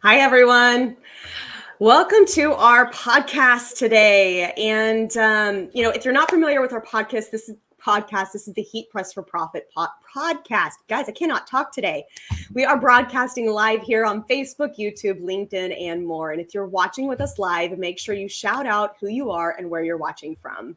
Hi, everyone. Welcome to our podcast today. And, if you're not familiar with our podcast, this is the Heat Press for Profit podcast. Guys, I cannot talk today. We are broadcasting live here on Facebook, YouTube, LinkedIn, and more. And if you're watching with us live, make sure you shout out who you are and where you're watching from.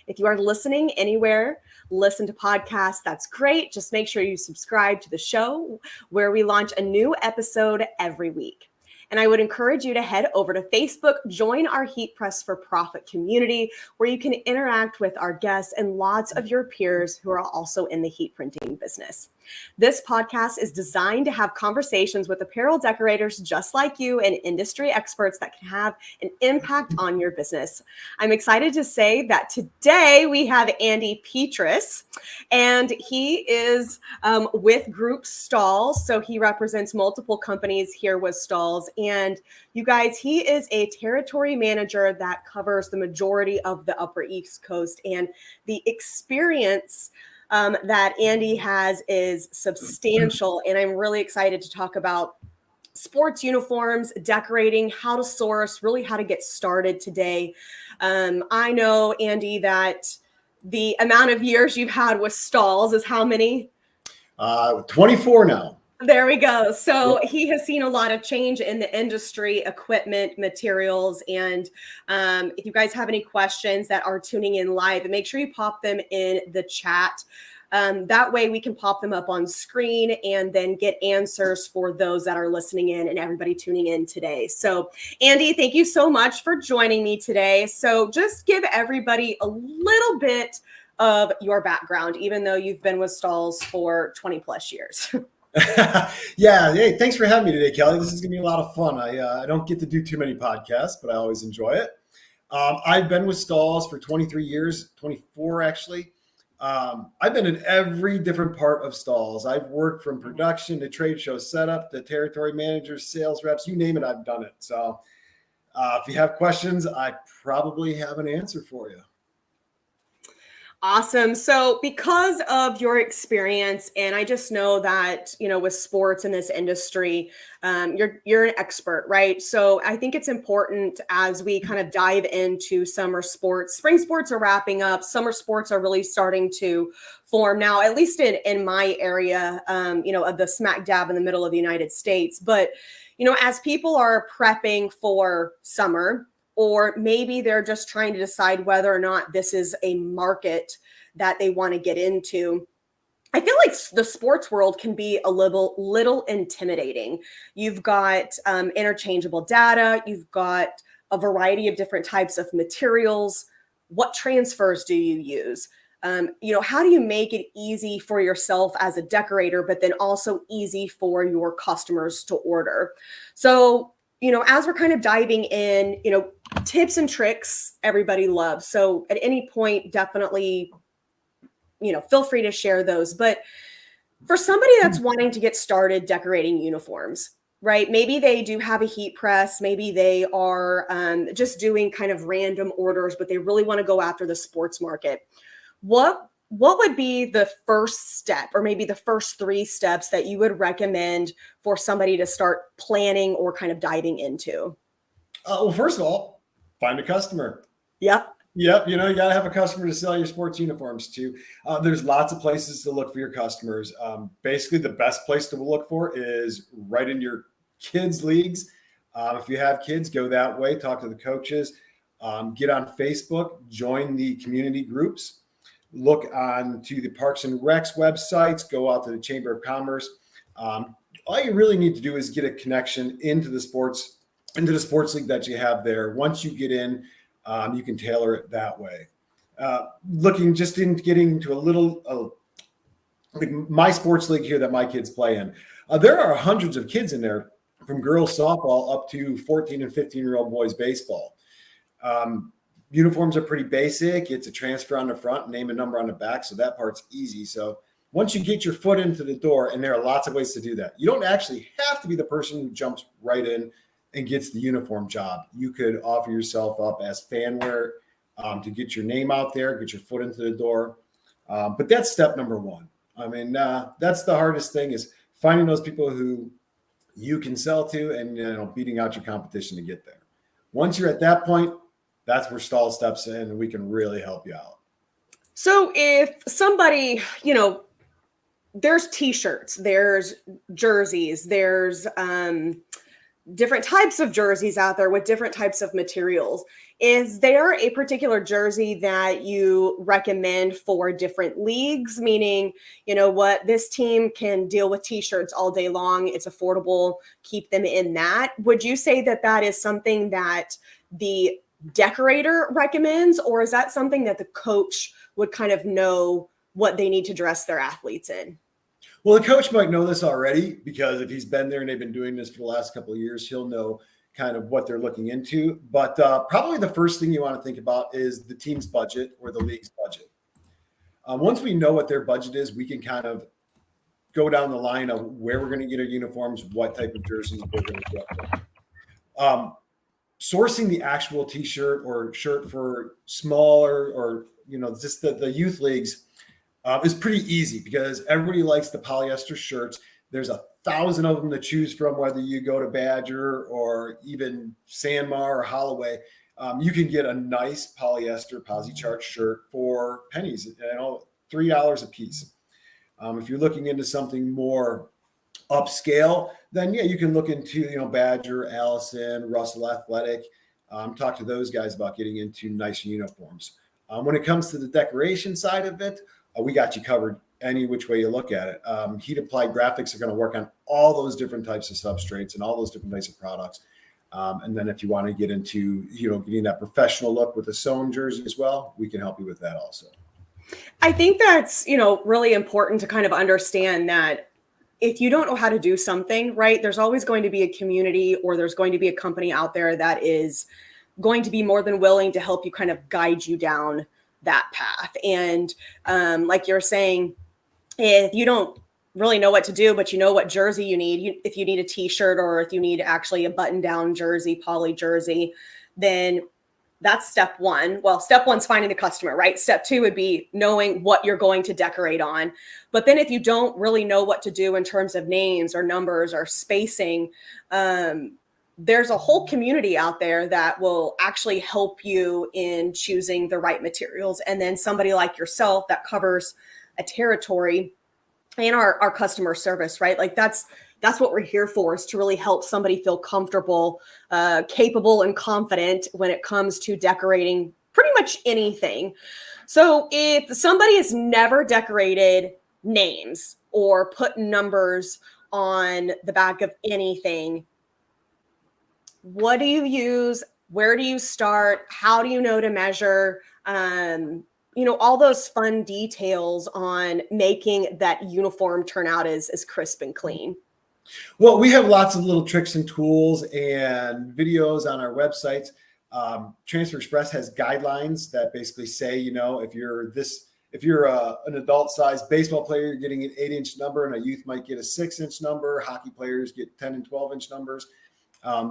If you are listening anywhere, listen to podcasts, that's great. Just make sure you subscribe to the show where we launch a new episode every week. And I would encourage you to head over to Facebook, join our Heat Press for Profit community, where you can interact with our guests and lots of your peers who are also in the heat printing business. This podcast is designed to have conversations with apparel decorators just like you and industry experts that can have an impact on your business. I'm excited to say that today we have Andy Petrous, and he is with Group Stahls. So he represents multiple companies here with Stahls. And you guys, he is a territory manager that covers the majority of the Upper East Coast, and the experience that Andy has is substantial. And I'm really excited to talk about sports uniforms, decorating, how to source, really how to get started today. I know, Andy, that the amount of years you've had with Stahls is how many? 24 now. There we go. So he has seen a lot of change in the industry, equipment, materials. And if you guys have any questions that are tuning in live, make sure you pop them in the chat. That way we can pop them up on screen and then get answers for those that are listening in and everybody tuning in today. So Andy, thank you so much for joining me today. So just give everybody a little bit of your background, even though you've been with Stahls for 20 plus years. Yeah. Hey, thanks for having me today, Kelly. This is going to be a lot of fun. I don't get to do too many podcasts, but I always enjoy it. I've been with Stahls for 23 years, 24 actually. I've been in every different part of Stahls. I've worked from production to trade show setup to territory managers, sales reps, you name it, I've done it. So if you have questions, I probably have an answer for you. Awesome. So because of your experience, and I just know that, with sports in this industry, you're an expert, right? So I think it's important as we kind of dive into summer sports. Spring sports are wrapping up. Summer sports are really starting to form now, at least in my area, of the smack dab in the middle of the United States. But, as people are prepping for summer, or maybe they're just trying to decide whether or not this is a market that they want to get into, I feel like the sports world can be a little intimidating. You've got interchangeable data. You've got a variety of different types of materials. What transfers do you use? How do you make it easy for yourself as a decorator, but then also easy for your customers to order? So, as we're kind of diving in, tips and tricks everybody loves. So at any point, definitely, feel free to share those. But for somebody that's wanting to get started decorating uniforms, right? Maybe they do have a heat press. Maybe they are just doing kind of random orders, but they really want to go after the sports market. What would be the first step, or maybe the first 3 steps that you would recommend for somebody to start planning or kind of diving into? Well, first of all, find a customer. Yep. You got to have a customer to sell your sports uniforms to. There's lots of places to look for your customers. Basically, the best place to look for is right in your kids' leagues. If you have kids, go that way. Talk to the coaches. Get on Facebook. Join the community groups. Look on to the Parks and Recs websites. Go out to the Chamber of Commerce. All you really need to do is get a connection into the sports league that you have there. Once you get in, you can tailor it that way. Looking just in getting into a little like my sports league here that my kids play in. There are hundreds of kids in there, from girls softball up to 14 and 15-year-old boys baseball. Uniforms are pretty basic. It's a transfer on the front, name and number on the back. So that part's easy. So once you get your foot into the door, and there are lots of ways to do that, you don't actually have to be the person who jumps right in and gets the uniform job. You could offer yourself up as fan wear to get your name out there, get your foot into the door. But that's step number 1. I mean, that's the hardest thing, is finding those people who you can sell to, and beating out your competition to get there. Once you're at that point, that's where Stahl steps in, and we can really help you out. So if somebody, there's t-shirts, there's jerseys, there's different types of jerseys out there with different types of materials. Is there a particular jersey that you recommend for different leagues? Meaning, this team can deal with t-shirts all day long. It's affordable. Keep them in that. Would you say that that is something that the decorator recommends, or is that something that the coach would kind of know what they need to dress their athletes in? Well, the coach might know this already, because if he's been there and they've been doing this for the last couple of years, he'll know kind of what they're looking into. But probably the first thing you want to think about is the team's budget or the league's budget. Once we know what their budget is, we can kind of go down the line of where we're going to get our uniforms, what type of jerseys we're going to get. Sourcing the actual t-shirt or shirt for smaller or, just the youth leagues is pretty easy, because everybody likes the polyester shirts. There's 1,000 of them to choose from, whether you go to Badger or even Sanmar or Holloway. You can get a nice polyester posi-charged shirt for pennies, $3 a piece. If you're looking into something more upscale, then you can look into, Badger, Allison, Russell Athletic. Talk to those guys about getting into nice uniforms. When it comes to the decoration side of it, we got you covered any which way you look at it. Heat applied graphics are going to work on all those different types of substrates and all those different types of products. And then if you want to get into, getting that professional look with a sewn jersey as well, we can help you with that also. I think that's, really important to kind of understand that if you don't know how to do something, right, there's always going to be a community, or there's going to be a company out there that is going to be more than willing to help you kind of guide you down that path. And like you're saying, if you don't really know what to do, but you know what jersey you need, if you need a t-shirt, or if you need actually a button-down jersey, poly jersey, then that's step one. Well, step one's finding the customer, right? Step two would be knowing what you're going to decorate on. But then if you don't really know what to do in terms of names or numbers or spacing, there's a whole community out there that will actually help you in choosing the right materials. And then somebody like yourself that covers a territory and our customer service, right? Like that's what we're here for, is to really help somebody feel comfortable, capable, and confident when it comes to decorating pretty much anything. So if somebody has never decorated names or put numbers on the back of anything, what do you use? Where do you start? How do you know to measure? All those fun details on making that uniform turn out as crisp and clean. Well, we have lots of little tricks and tools and videos on our websites. Transfer Express has guidelines that basically say, if you're an adult sized baseball player, you're getting an 8-inch number, and a youth might get a 6-inch number. Hockey players get 10 and 12-inch numbers.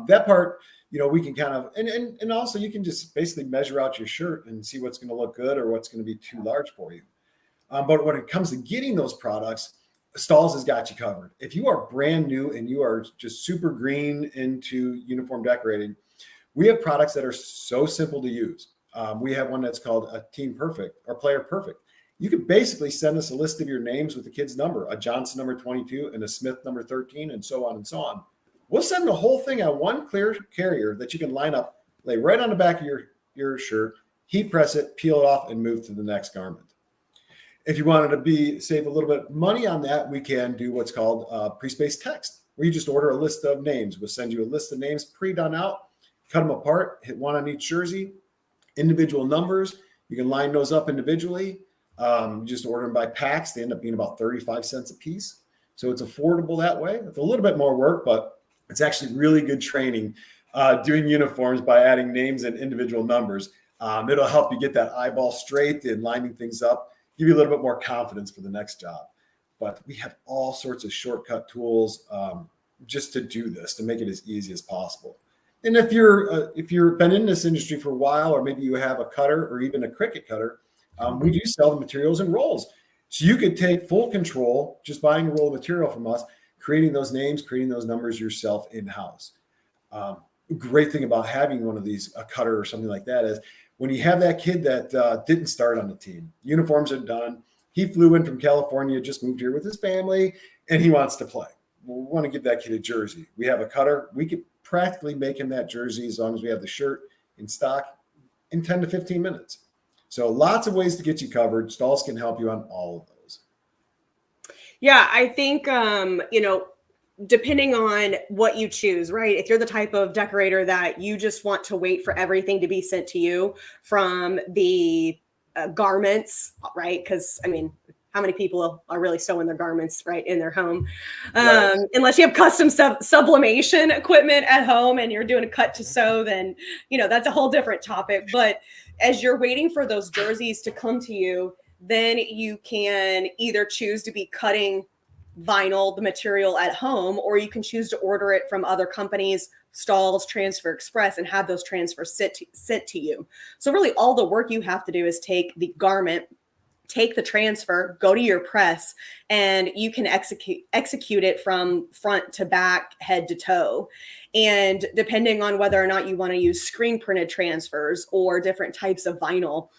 That part, we can kind of, and also you can just basically measure out your shirt and see what's going to look good or what's going to be too large for you. But when it comes to getting those products, Stahls has got you covered. If you are brand new and you are just super green into uniform decorating, we have products that are so simple to use. We have one that's called a Team Perfect or Player Perfect. You could basically send us a list of your names with the kid's number, a Johnson number 22 and a Smith number 13, and so on and so on. We'll send the whole thing on one clear carrier that you can line up, lay right on the back of your shirt, heat press it, peel it off, and move to the next garment. If you wanted to save a little bit of money on that, we can do what's called pre-spaced text, where you just order a list of names. We'll send you a list of names pre-done out, cut them apart, hit one on each jersey, individual numbers. You can line those up individually. Just order them by packs. They end up being about 35 cents a piece. So it's affordable that way. It's a little bit more work, but it's actually really good training doing uniforms by adding names and individual numbers. It'll help you get that eyeball straight and lining things up, give you a little bit more confidence for the next job. But we have all sorts of shortcut tools just to do this, to make it as easy as possible. And if you've been in this industry for a while, or maybe you have a cutter or even a Cricut cutter, we do sell the materials in rolls. So you could take full control just buying a roll of material from us, creating those names, creating those numbers yourself in-house. Great thing about having one of these, a cutter or something like that, is when you have that kid that didn't start on the team, uniforms are done. He flew in from California, just moved here with his family, and he wants to play. Well, we want to give that kid a jersey. We have a cutter. We could practically make him that jersey as long as we have the shirt in stock in 10 to 15 minutes. So lots of ways to get you covered. Stahls can help you on all of those. Yeah, I think, depending on what you choose, right? If you're the type of decorator that you just want to wait for everything to be sent to you from the garments, right? Because, how many people are really sewing their garments right in their home? Right. Unless you have custom sublimation equipment at home and you're doing a cut to sew, then, that's a whole different topic. But as you're waiting for those jerseys to come to you, then you can either choose to be cutting vinyl, the material at home, or you can choose to order it from other companies, Stahls, Transfer Express, and have those transfers sent to you. So really all the work you have to do is take the garment, take the transfer, go to your press, and you can execute it from front to back, head to toe. And depending on whether or not you want to use screen printed transfers or different types of vinyl,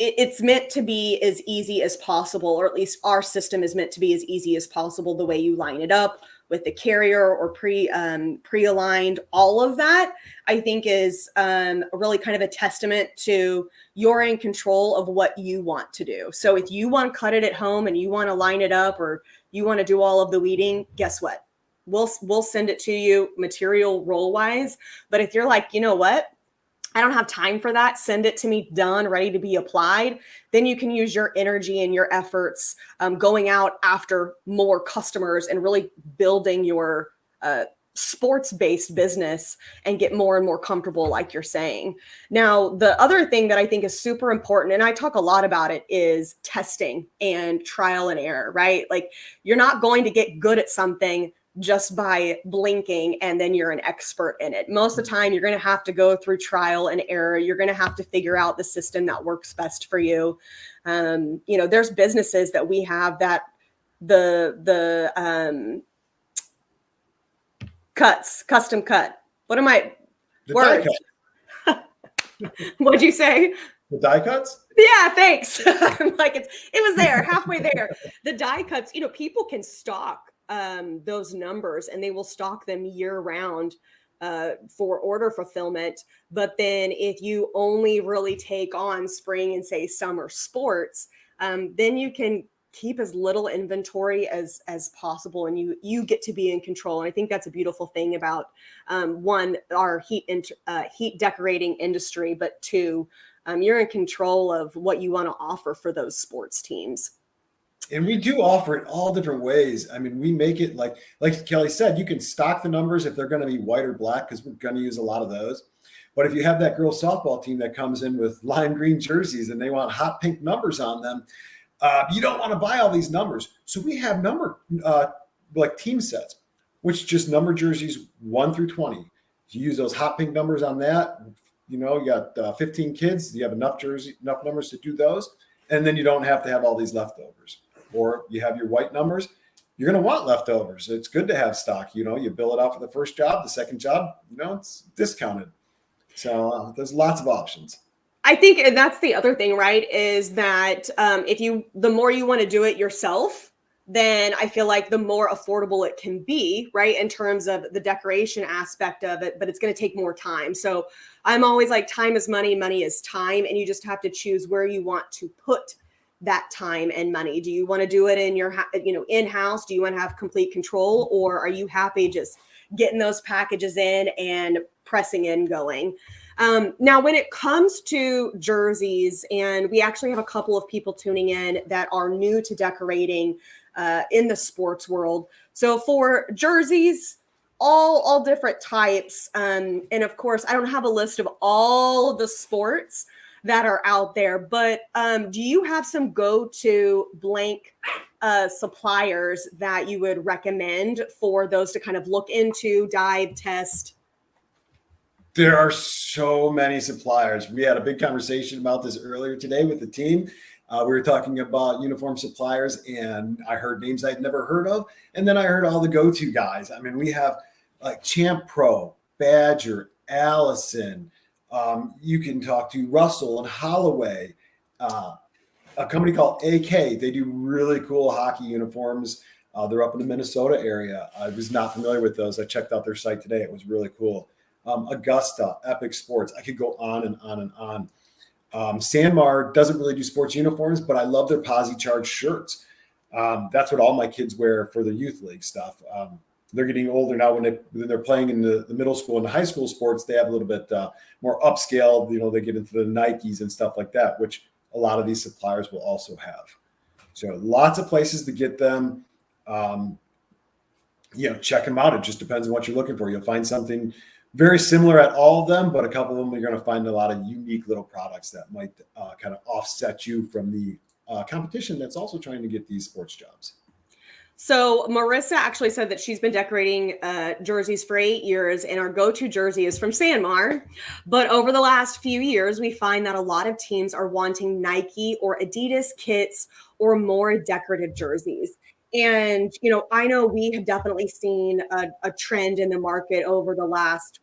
it's meant to be as easy as possible, or at least our system is meant to be as easy as possible. The way you line it up with the carrier or pre-aligned, all of that, I think is really kind of a testament to you're in control of what you want to do. So if you want to cut it at home and you want to line it up, or you want to do all of the weeding, guess what? We'll send it to you material roll wise. But if you're like, you know what? I don't have time for that. Send it to me done, ready to be applied. Then you can use your energy and your efforts going out after more customers and really building your sports-based business and get more and more comfortable, like you're saying. Now, the other thing that I think is super important, and I talk a lot about it, is testing and trial and error, right? Like, you're not going to get good at something just by blinking and then you're an expert in it. Most of the time, you're going to have to go through trial and error. You're going to have to figure out the system that works best for you. There's businesses that we have that the custom cut. What am I? The Words. die cut. What'd you say? The die cuts? Yeah, thanks. Like it was there, halfway there. The die cuts, people can stock those numbers and they will stock them year round for order fulfillment. But then if you only really take on spring and say summer sports, then you can keep as little inventory as possible, and you get to be in control. And I think that's a beautiful thing about one, our heat decorating industry, but two, you're in control of what you want to offer for those sports teams. And we do offer it all different ways. I mean, we make it like Kelly said, you can stock the numbers if they're going to be white or black, because we're going to use a lot of those. But if you have that girls softball team that comes in with lime green jerseys and they want hot pink numbers on them, you don't want to buy all these numbers. So we have like team sets, which just number jerseys 1 through 20. You use those hot pink numbers on that. You got 15 kids. You have enough numbers to do those. And then you don't have to have all these leftovers. Or you have your white numbers. You're going to want leftovers. It's good to have stock. You bill it out for the first job. The second job, it's discounted. So there's lots of options. I think, and that's the other thing, right, is that the more you want to do it yourself, then I feel like the more affordable it can be, right, in terms of the decoration aspect of it, but it's going to take more time. So I'm always like, time is money, money is time, and you just have to choose where you want to put that time and money. Do you want to do it in your, in-house? Do you want to have complete control, or are you happy just getting those packages in and pressing in going? Now, when it comes to jerseys, and we actually have a couple of people tuning in that are new to decorating in the sports world. So for jerseys, all different types. And of course, I don't have a list of all of the sports that are out there, but do you have some go-to blank suppliers that you would recommend for those to kind of look into, dive, test? There are so many suppliers. We had a big conversation about this earlier today with the team. We were talking about uniform suppliers, and I heard names I'd never heard of. And then I heard all the go-to guys. I mean, we have like Champ Pro, Badger, Allison. You can talk to Russell and Holloway. A company called AK. They do really cool hockey uniforms. They're up in the Minnesota area. I was not familiar with those. I checked out their site today. It was really cool. Augusta, Epic Sports. I could go on and on and on. Sanmar doesn't really do sports uniforms, but I love their Posse Charge shirts. That's what all my kids wear for their youth league stuff. They're getting older now. When they're playing in the middle school and the high school sports, they have a little bit more upscale. They get into the Nikes and stuff like that, which a lot of these suppliers will also have. So lots of places to get them. Check them out. It just depends on what you're looking for. You'll find something very similar at all of them, but a couple of them you're going to find a lot of unique little products that might kind of offset you from the competition that's also trying to get these sports jobs. So Marissa actually said that she's been decorating jerseys for 8 years, and our go-to jersey is from Sanmar. But over the last few years, we find that a lot of teams are wanting Nike or Adidas kits or more decorative jerseys. And, I know we have definitely seen a trend in the market over the last,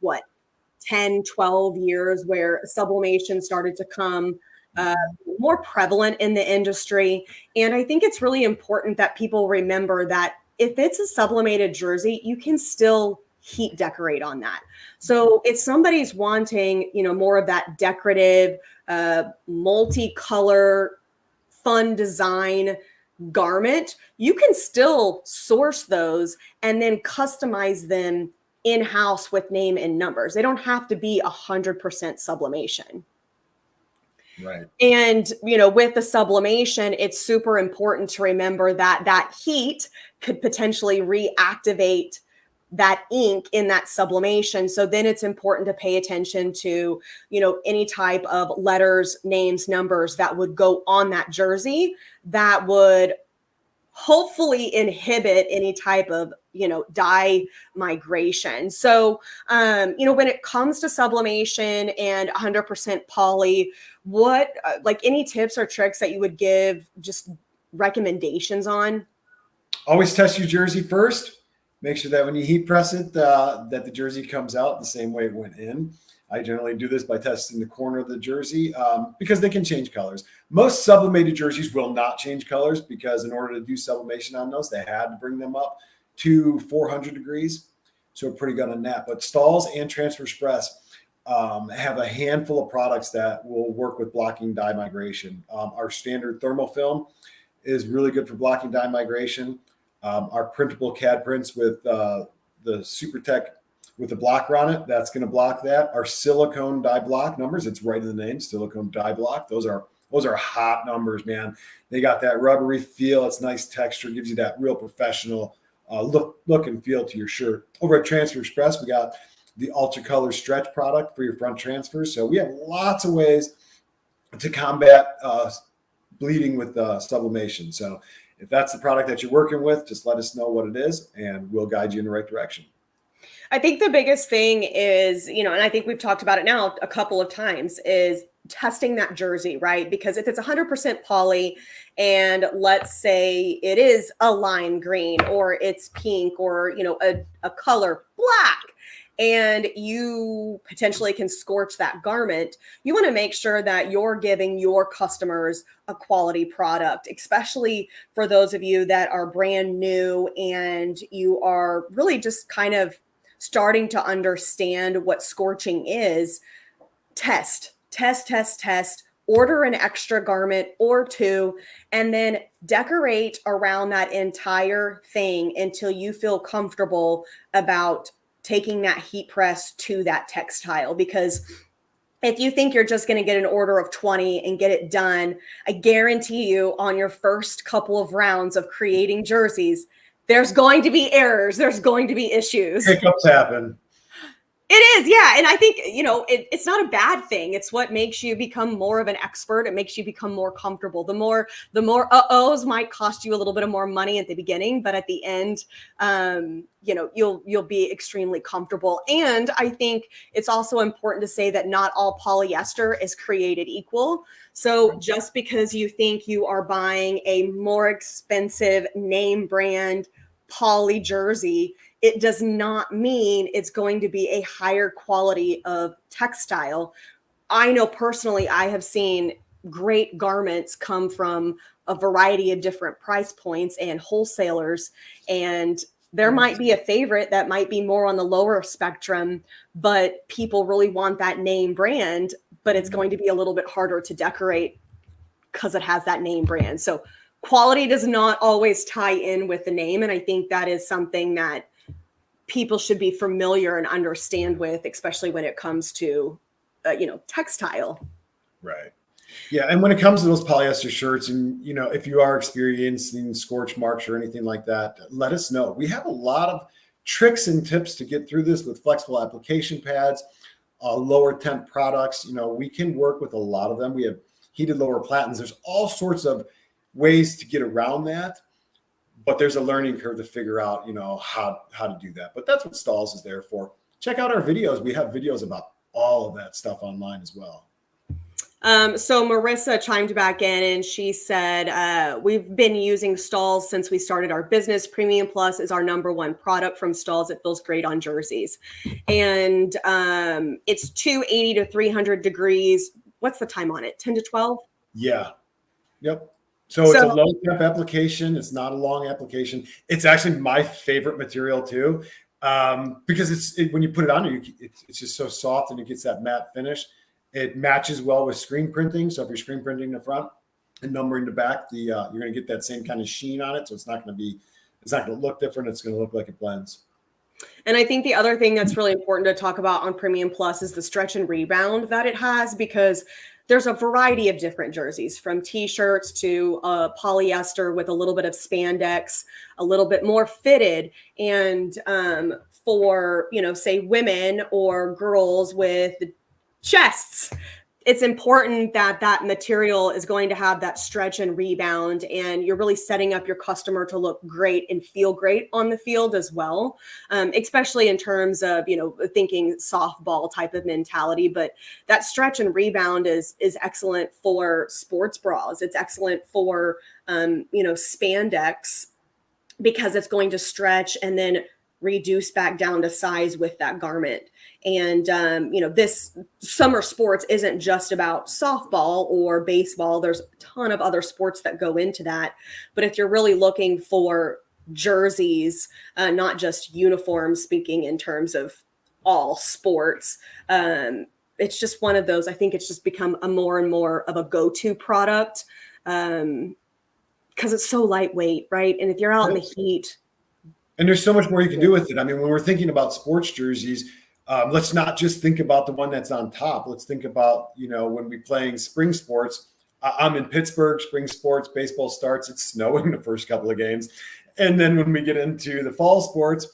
10, 12 years where sublimation started to come more prevalent in the industry. And I think it's really important that people remember that if it's a sublimated jersey, you can still heat decorate on that. So if somebody's wanting, more of that decorative, multicolor, fun design garment, you can still source those and then customize them in-house with name and numbers. They don't have to be 100% sublimation. Right. And, with the sublimation, it's super important to remember that heat could potentially reactivate that ink in that sublimation. So then it's important to pay attention to, any type of letters, names, numbers that would go on that jersey that would hopefully inhibit any type of, dye migration. So, when it comes to sublimation and 100% poly, what, any tips or tricks that you would give, just recommendations on? Always test your jersey first. Make sure that when you heat press it, that the jersey comes out the same way it went in. I generally do this by testing the corner of the jersey because they can change colors. Most sublimated jerseys will not change colors because in order to do sublimation on those, they had to bring them up to 400 degrees. So we're pretty good on that. But Stahls and Transfer Express have a handful of products that will work with blocking dye migration. Our standard thermal film is really good for blocking dye migration. Our printable CAD prints with the SuperTech with the blocker on it, that's going to block that. Our silicone dye block numbers, it's right in the name, silicone dye block. Those are hot numbers, man. They got that rubbery feel. It's nice texture, gives you that real professional look and feel to your shirt. Over at Transfer Express, we got the Ultra Color Stretch product for your front transfers. So we have lots of ways to combat bleeding with sublimation. So if that's the product that you're working with, just let us know what it is and we'll guide you in the right direction. I think the biggest thing is, and I think we've talked about it now a couple of times, is testing that jersey, right? Because if it's 100% poly and let's say it is a lime green or it's pink or, a color black, and you potentially can scorch that garment, you want to make sure that you're giving your customers a quality product, especially for those of you that are brand new and you are really just kind of starting to understand what scorching is. Test, order an extra garment or two, and then decorate around that entire thing until you feel comfortable about taking that heat press to that textile. Because if you think you're just going to get an order of 20 and get it done, I guarantee you on your first couple of rounds of creating jerseys, there's going to be errors. There's going to be issues. Hiccups happen. It is, yeah. And I think, it's not a bad thing. It's what makes you become more of an expert. It makes you become more comfortable. The more uh-ohs might cost you a little bit of more money at the beginning, but at the end, you'll be extremely comfortable. And I think it's also important to say that not all polyester is created equal. So just because you think you are buying a more expensive name brand poly jersey, it does not mean it's going to be a higher quality of textile. I know personally, I have seen great garments come from a variety of different price points and wholesalers. And there might be a favorite that might be more on the lower spectrum, but people really want that name brand, but it's going to be a little bit harder to decorate because it has that name brand. So quality does not always tie in with the name. And I think that is something that people should be familiar and understand with, especially when it comes to, textile. Right. Yeah. And when it comes to those polyester shirts, and, if you are experiencing scorch marks or anything like that, let us know. We have a lot of tricks and tips to get through this with flexible application pads, lower temp products. We can work with a lot of them. We have heated lower platens. There's all sorts of ways to get around that. But there's a learning curve to figure out, how to do that. But that's what Stahls is there for. Check out our videos. We have videos about all of that stuff online as well. So Marissa chimed back in and she said, we've been using Stahls since we started our business. Premium Plus is our number one product from Stahls. It feels great on jerseys. And it's 280 to 300 degrees. What's the time on it? 10 to 12? Yeah. Yep. So it's a low temp application. It's not a long application. It's actually my favorite material too, because when you put it on, it's just so soft and it gets that matte finish. It matches well with screen printing. So if you're screen printing the front and numbering the back, you're going to get that same kind of sheen on it. So it's not going to look different. It's going to look like it blends. And I think the other thing that's really important to talk about on Premium Plus is the stretch and rebound that it has, because there's a variety of different jerseys, from t-shirts to polyester with a little bit of spandex, a little bit more fitted. And for, say women or girls with chests, it's important that that material is going to have that stretch and rebound, and you're really setting up your customer to look great and feel great on the field as well, especially in terms of, thinking softball type of mentality. But that stretch and rebound is excellent for sports bras. It's excellent for, spandex, because it's going to stretch and then reduce back down to size with that garment. And, this summer sports isn't just about softball or baseball. There's a ton of other sports that go into that. But if you're really looking for jerseys, not just uniforms, speaking in terms of all sports, it's just one of those. I think it's just become a more and more of a go-to product, because it's so lightweight, right? And if you're out in the heat. And there's so much more you can do with it. I mean, when we're thinking about sports jerseys, let's not just think about the one that's on top. Let's think about, when we're playing spring sports. I'm in Pittsburgh, spring sports, baseball starts. It's snowing the first couple of games. And then when we get into the fall sports,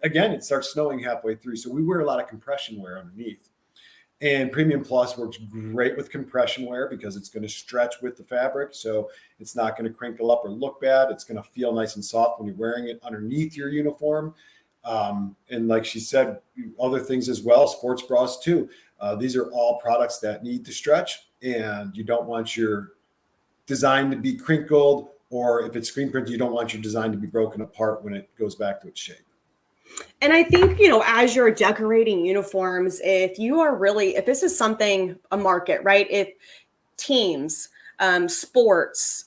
again, it starts snowing halfway through. So we wear a lot of compression wear underneath. And Premium Plus works great with compression wear because it's going to stretch with the fabric. So it's not going to crinkle up or look bad. It's going to feel nice and soft when you're wearing it underneath your uniform. And like she said, other things as well, sports bras too. These are all products that need to stretch, and you don't want your design to be crinkled, or if it's screen printed, you don't want your design to be broken apart when it goes back to its shape. And I think, as you're decorating uniforms, if this is something, a market, right? If teams, sports,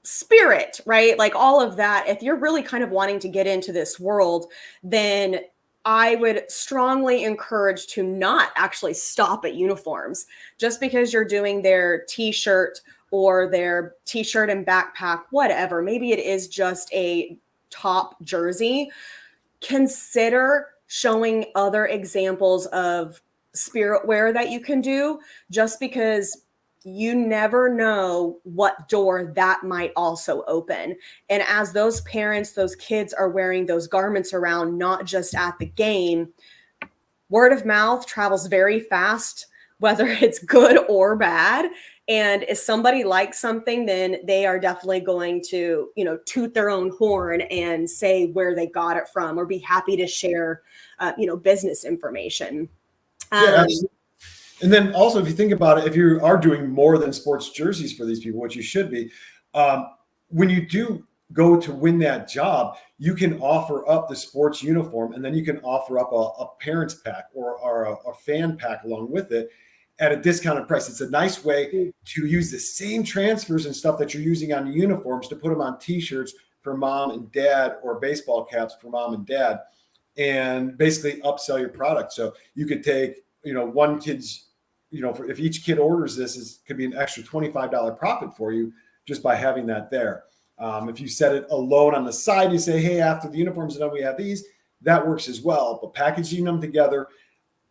spirit, right? Like all of that, if you're really kind of wanting to get into this world, then I would strongly encourage to not actually stop at uniforms. Just because you're doing their t-shirt or their t-shirt and backpack, whatever, maybe it is just a top jersey. Consider showing other examples of spirit wear that you can do, just because you never know what door that might also open. And as those parents, those kids are wearing those garments around, not just at the game, word of mouth travels very fast, whether it's good or bad. And if somebody likes something, then they are definitely going to, toot their own horn and say where they got it from, or be happy to share, business information. Yeah, absolutely. And then also, if you think about it, if you are doing more than sports jerseys for these people, which you should be, when you do go to win that job, you can offer up the sports uniform, and then you can offer up a parents pack or a fan pack along with it at a discounted price. It's a nice way to use the same transfers and stuff that you're using on uniforms to put them on T-shirts for mom and dad, or baseball caps for mom and dad, and basically upsell your product. So you could take, one kid's, if each kid orders this, could be an extra $25 profit for you just by having that there. If you set it alone on the side, you say, hey, after the uniforms are done, we have these, that works as well. But packaging them together,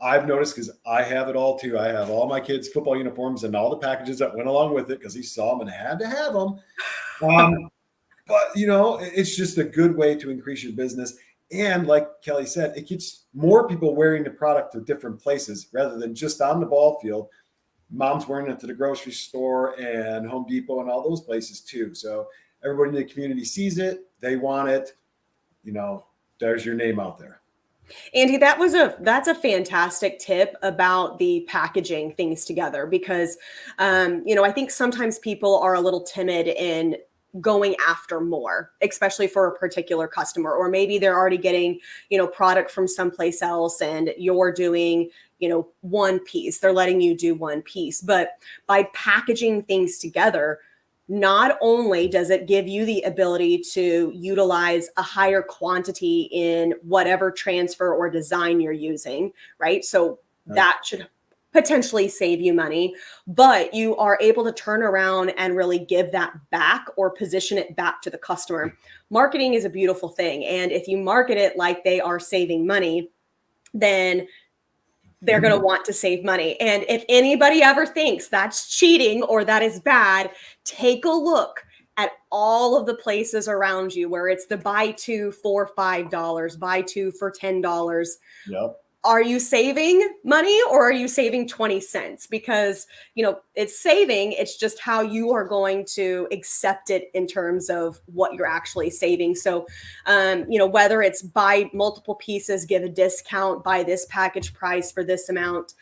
I've noticed, because I have it all too. I have all my kids' football uniforms and all the packages that went along with it, because he saw them and had to have them. But, it's just a good way to increase your business. And like Kelly said, it gets more people wearing the product to different places rather than just on the ball field. Mom's wearing it to the grocery store and Home Depot and all those places too. So everybody in the community sees it. They want it. There's your name out there. Andy, that's a fantastic tip about the packaging things together, because, I think sometimes people are a little timid in going after more, especially for a particular customer, or maybe they're already getting, product from someplace else and you're doing, one piece. They're letting you do one piece. But by packaging things together, not only does it give you the ability to utilize a higher quantity in whatever transfer or design you're using, right? So that should potentially save you money, but you are able to turn around and really give that back, or position it back to the customer. Marketing is a beautiful thing. And if you market it like they are saving money, then they're going to want to save money. And if anybody ever thinks that's cheating or that is bad, take a look at all of the places around you where it's the buy two for $5, buy two for $10. Yep. Are you saving money, or are you saving 20 cents? Because, it's saving. It's just how you are going to accept it in terms of what you're actually saving. So, whether it's buy multiple pieces, give a discount, buy this package price for this amount,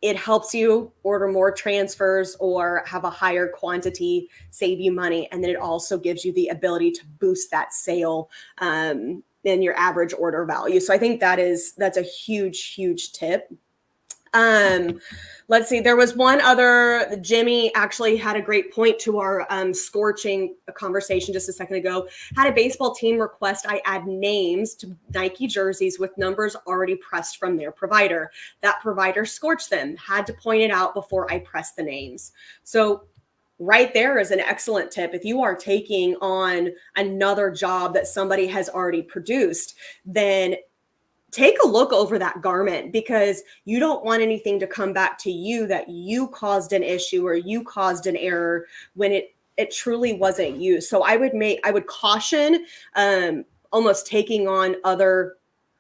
it helps you order more transfers or have a higher quantity, save you money. And then it also gives you the ability to boost that sale, in your average order value. So I think that's a huge, huge tip. Let's see. There was one other. Jimmy actually had a great point to our scorching conversation just a second ago. Had a baseball team request I add names to Nike jerseys with numbers already pressed from their provider. That provider scorched them. Had to point it out before I pressed the names. So right there is an excellent tip. If you are taking on another job that somebody has already produced, then take a look over that garment, because you don't want anything to come back to you that you caused an issue or you caused an error when it truly wasn't you. So I would caution almost taking on other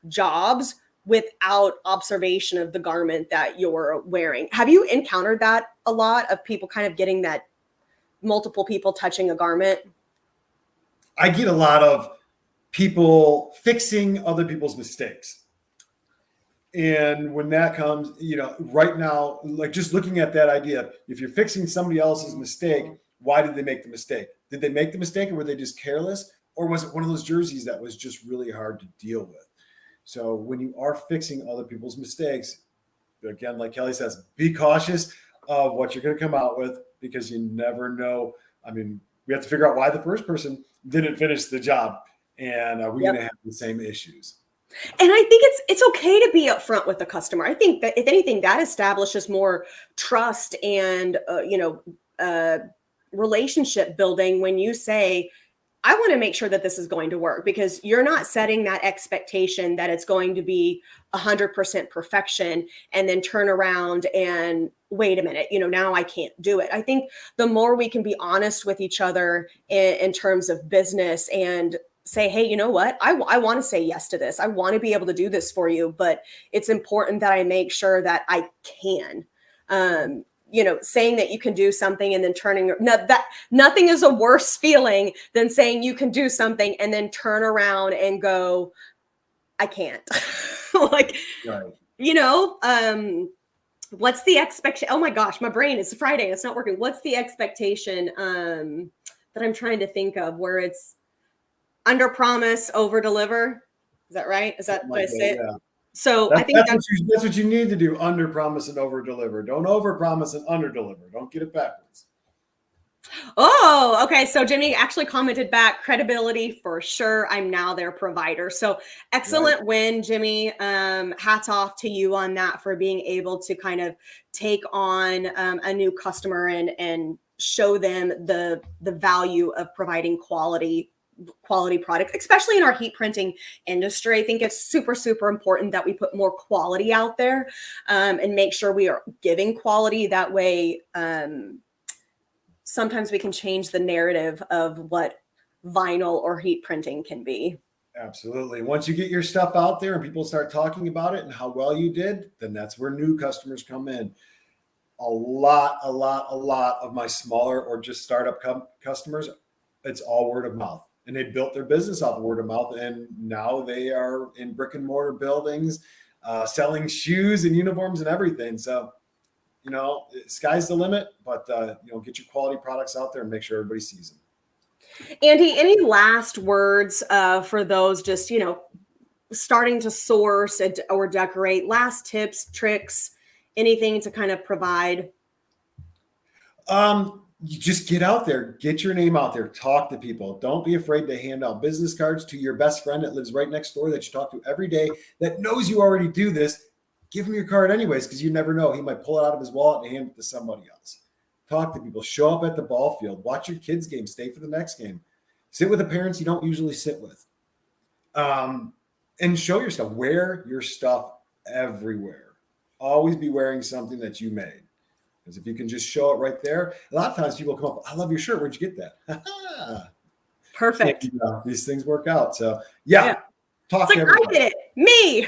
jobs without observation of the garment that you're wearing. Have you encountered that a lot, of people kind of getting that multiple people touching a garment? I get a lot of people fixing other people's mistakes. And when that comes, right now, like just looking at that idea, if you're fixing somebody else's mistake, why did they make the mistake? Did they make the mistake, or were they just careless? Or was it one of those jerseys that was just really hard to deal with? So when you are fixing other people's mistakes, again, like Kelly says, be cautious of what you're going to come out with, because you never know. I mean, we have to figure out why the first person didn't finish the job, and are we going to have the same issues? And I think it's okay to be upfront with the customer. I think that if anything, that establishes more trust and relationship building when you say, I want to make sure that this is going to work, because you're not setting that expectation that it's going to be 100% perfection and then turn around and wait a minute, now I can't do it. I think the more we can be honest with each other in terms of business and say, hey, you know what? I want to say yes to this. I want to be able to do this for you, but it's important that I make sure that I can. Saying that you can do something and then nothing is a worse feeling than saying you can do something and then turn around and go, I can't. Like, right. What's the expectation? Oh my gosh, my brain, it's Friday. It's not working. What's the expectation that I'm trying to think of where it's under promise, over deliver? Is that right? Is that what I said? Yeah. So I think that's what you need to do. Under promise and over deliver. Don't over promise and under deliver. Don't get it backwards. Oh, okay. So Jimmy actually commented back, credibility for sure. I'm now their provider. So excellent win, Jimmy. Hats off to you on that for being able to kind of take on a new customer and show them the value of providing quality products, especially in our heat printing industry. I think it's super, super important that we put more quality out there and make sure we are giving quality. That way, sometimes we can change the narrative of what vinyl or heat printing can be. Absolutely. Once you get your stuff out there and people start talking about it and how well you did, then that's where new customers come in. A lot of my smaller or just startup customers, it's all word of mouth. And they built their business off of word of mouth. And now they are in brick and mortar buildings, selling shoes and uniforms and everything. So, sky's the limit, but, get your quality products out there and make sure everybody sees them. Andy, any last words for those just, starting to source or decorate? Last tips, tricks, anything to kind of provide? You just get out there, get your name out there, talk to people. Don't be afraid to hand out business cards to your best friend that lives right next door that you talk to every day that knows you already do this. Give him your card anyways, because you never know. He might pull it out of his wallet and hand it to somebody else. Talk to people. Show up at the ball field. Watch your kids' game. Stay for the next game. Sit with the parents you don't usually sit with. And show your stuff. Wear your stuff everywhere. Always be wearing something that you made. Because if you can just show it right there, a lot of times people come up, I love your shirt. Where'd you get that? Perfect. So, these things work out. So, yeah. Talk to everybody. I did it. Me.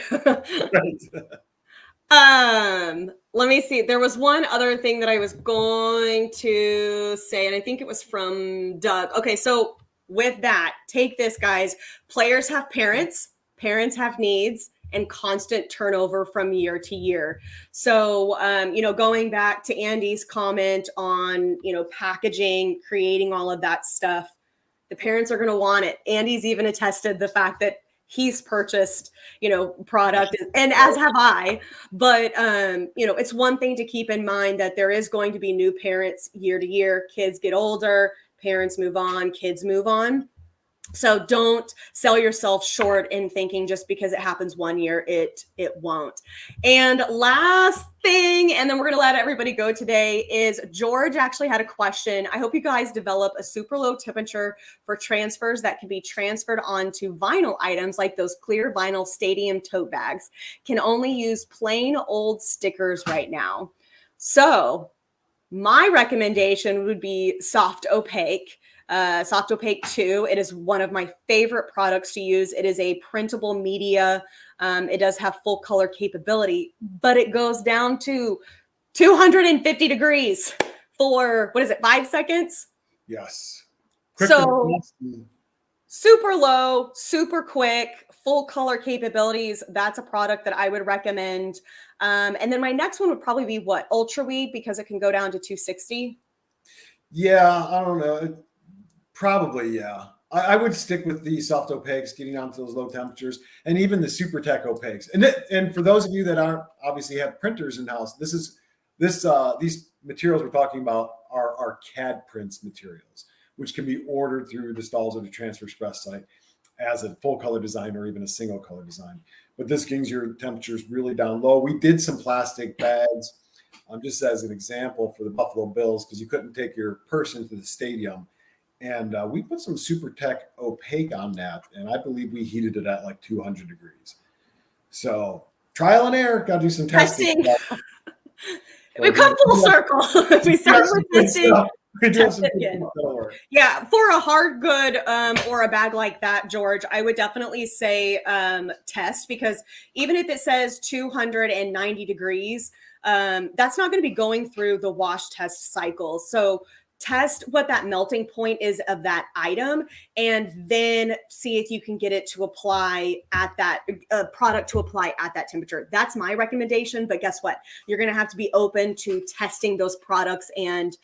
Right. Let me see. There was one other thing that I was going to say, and I think it was from Doug. Okay, so with that, take this, guys. Players have parents have needs, and constant turnover from year to year. So, going back to Andy's comment on, packaging, creating all of that stuff, the parents are going to want it. Andy's even attested the fact that he's purchased, product, and as have I. But, it's one thing to keep in mind that there is going to be new parents year to year. Kids get older, parents move on, kids move on. So don't sell yourself short in thinking just because it happens one year, it won't. And last thing, and then we're going to let everybody go today, is George actually had a question. I hope you guys develop a super low temperature for transfers that can be transferred onto vinyl items like those clear vinyl stadium tote bags. Can only use plain old stickers right now. So my recommendation would be Soft Opaque. Soft Opaque 2. It is one of my favorite products to use. It is a printable media. It does have full color capability, but it goes down to 250 degrees for, 5 seconds? Yes. So super low, super quick, full color capabilities. That's a product that I would recommend. And then my next one would probably be Ultra Weed, because it can go down to 260. Yeah, I don't know. Probably, yeah. I would stick with the soft opaques, getting down to those low temperatures, and even the super tech opaques. And for those of you that aren't obviously have printers in house, these materials we're talking about are CAD prints materials, which can be ordered through the Stahls and Transfer Express site as a full color design or even a single color design. But this brings your temperatures really down low. We did some plastic bags, just as an example, for the Buffalo Bills, because you couldn't take your purse into the stadium. And we put some super tech opaque on that, and I believe we heated it at like 200 degrees. So trial and error, got to do some testing. We've come full circle. We started with testing. We do have Test some it in. that'll work. Yeah, for a hard good or a bag like that, George, I would definitely say test, because even if it says 290 degrees, that's not going to be going through the wash test cycle. So test what that melting point is of that item, and then see if you can get it to apply at that product to apply at that temperature. That's my recommendation. But guess what? You're going to have to be open to testing those products, and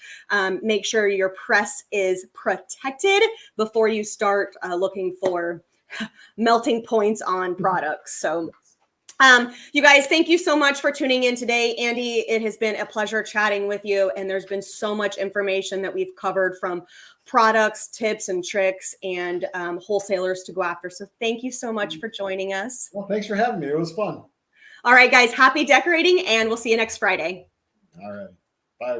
make sure your press is protected before you start looking for melting points on products. So you guys, thank you so much for tuning in today. Andy, it has been a pleasure chatting with you. And there's been so much information that we've covered, from products, tips and tricks, and wholesalers to go after. So thank you so much for joining us. Well, thanks for having me. It was fun. All right, guys, happy decorating, and we'll see you next Friday. All right.